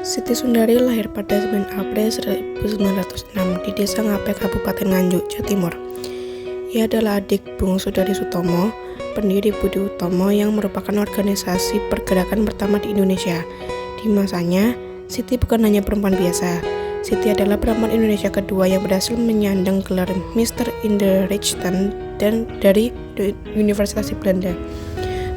Siti Sundari lahir pada 9 April 1906 di Desa Ngapek, Kabupaten Nganjuk, Jawa Timur. Ia adalah adik bungsu dari Sutomo, pendiri Budi Utomo yang merupakan organisasi pergerakan pertama di Indonesia. Di masanya, Siti bukan hanya perempuan biasa. Siti adalah perempuan Indonesia kedua yang berhasil menyandang gelar Mister Inderrijksten dan dari Universitas Belanda.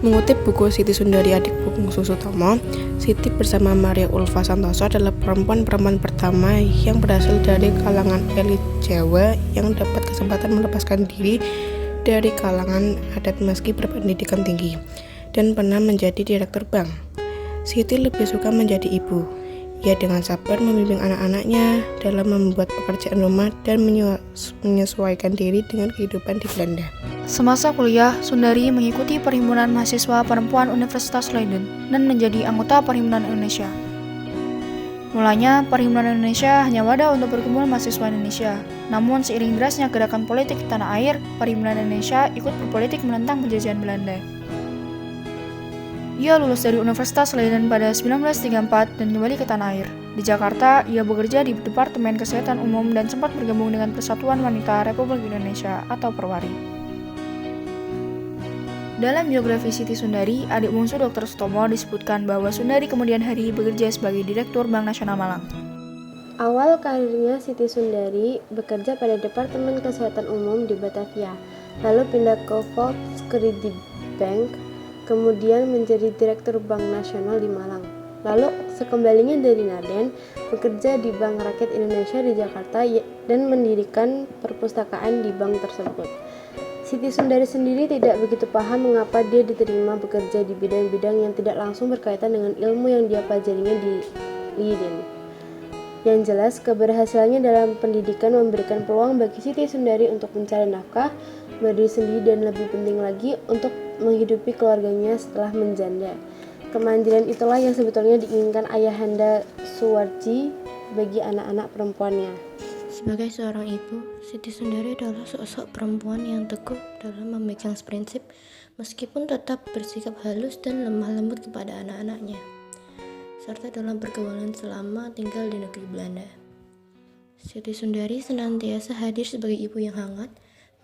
Mengutip buku Siti Sundari adik bungsu Sutomo, Siti bersama Maria Ulfa Santoso adalah perempuan pertama yang berasal dari kalangan elit Jawa yang dapat kesempatan melepaskan diri dari kalangan adat meski berpendidikan tinggi dan pernah menjadi direktur bank. Siti lebih suka menjadi ibu. Ia dengan sabar membimbing anak-anaknya dalam membuat pekerjaan rumah dan menyesuaikan diri dengan kehidupan di Belanda. Semasa kuliah, Sundari mengikuti Perhimpunan Mahasiswa Perempuan Universitas Leiden dan menjadi anggota Perhimpunan Indonesia. Mulanya, Perhimpunan Indonesia hanya wadah untuk berkumpul mahasiswa Indonesia. Namun, seiring derasnya gerakan politik di tanah air, Perhimpunan Indonesia ikut berpolitik menentang penjajahan Belanda. Ia lulus dari Universitas Leiden pada 1934 dan kembali ke tanah air. Di Jakarta, ia bekerja di Departemen Kesehatan Umum dan sempat bergabung dengan Persatuan Wanita Republik Indonesia atau Perwari. Dalam biografi Siti Sundari, adik bungsu Dr. Sutomo disebutkan bahwa Sundari kemudian hari bekerja sebagai Direktur Bank Nasional Malang. Awal karirnya Siti Sundari bekerja pada Departemen Kesehatan Umum di Batavia, lalu pindah ke Volkskredietbank, kemudian menjadi Direktur Bank Nasional di Malang. Lalu sekembalinya dari Naden, bekerja di Bank Rakyat Indonesia di Jakarta dan mendirikan perpustakaan di bank tersebut. Siti Sundari sendiri tidak begitu paham mengapa dia diterima bekerja di bidang-bidang yang tidak langsung berkaitan dengan ilmu yang dia pelajarinya di Leiden. Yang jelas, keberhasilannya dalam pendidikan memberikan peluang bagi Siti Sundari untuk mencari nafkah, berdiri sendiri dan lebih penting lagi untuk menghidupi keluarganya setelah menjanda. Kemandirian itulah yang sebetulnya diinginkan Ayahanda Suwarji bagi anak-anak perempuannya. Sebagai seorang ibu, Siti Sundari adalah sosok perempuan yang teguh dalam memegang prinsip meskipun tetap bersikap halus dan lemah lembut kepada anak-anaknya, serta dalam pergaulan selama tinggal di negeri Belanda. Siti Sundari senantiasa hadir sebagai ibu yang hangat,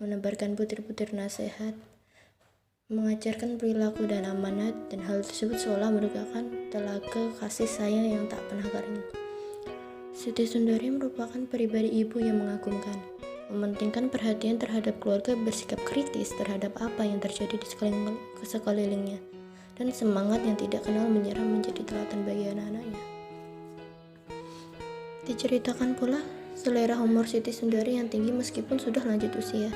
menebarkan butir-butir nasihat, mengajarkan perilaku dan amanat, dan hal tersebut seolah merupakan telaga kasih sayang yang tak pernah kering. Siti Sundari merupakan pribadi ibu yang mengagumkan, mementingkan perhatian terhadap keluarga, bersikap kritis terhadap apa yang terjadi di sekelilingnya, dan semangat yang tidak kenal menyerah menjadi teladan bagi anak-anaknya. Diceritakan pula selera humor Siti Sundari yang tinggi meskipun sudah lanjut usia.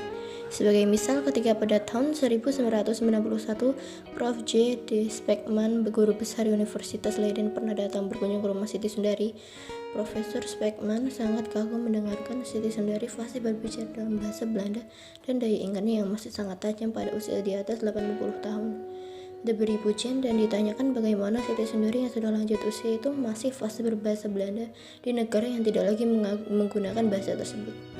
Sebagai misal, ketika pada tahun 1991, Prof. J. D. Speckman, guru besar Universitas Leiden, pernah datang berkunjung ke rumah Siti Sundari. Profesor Speckman sangat kagum mendengarkan Siti Sundari fasih berbicara dalam bahasa Belanda dan daya ingatnya yang masih sangat tajam pada usia di atas 80 tahun. Diberi pujian dan ditanyakan bagaimana Siti Sundari yang sudah lanjut usia itu masih fasih berbahasa Belanda di negara yang tidak lagi menggunakan bahasa tersebut.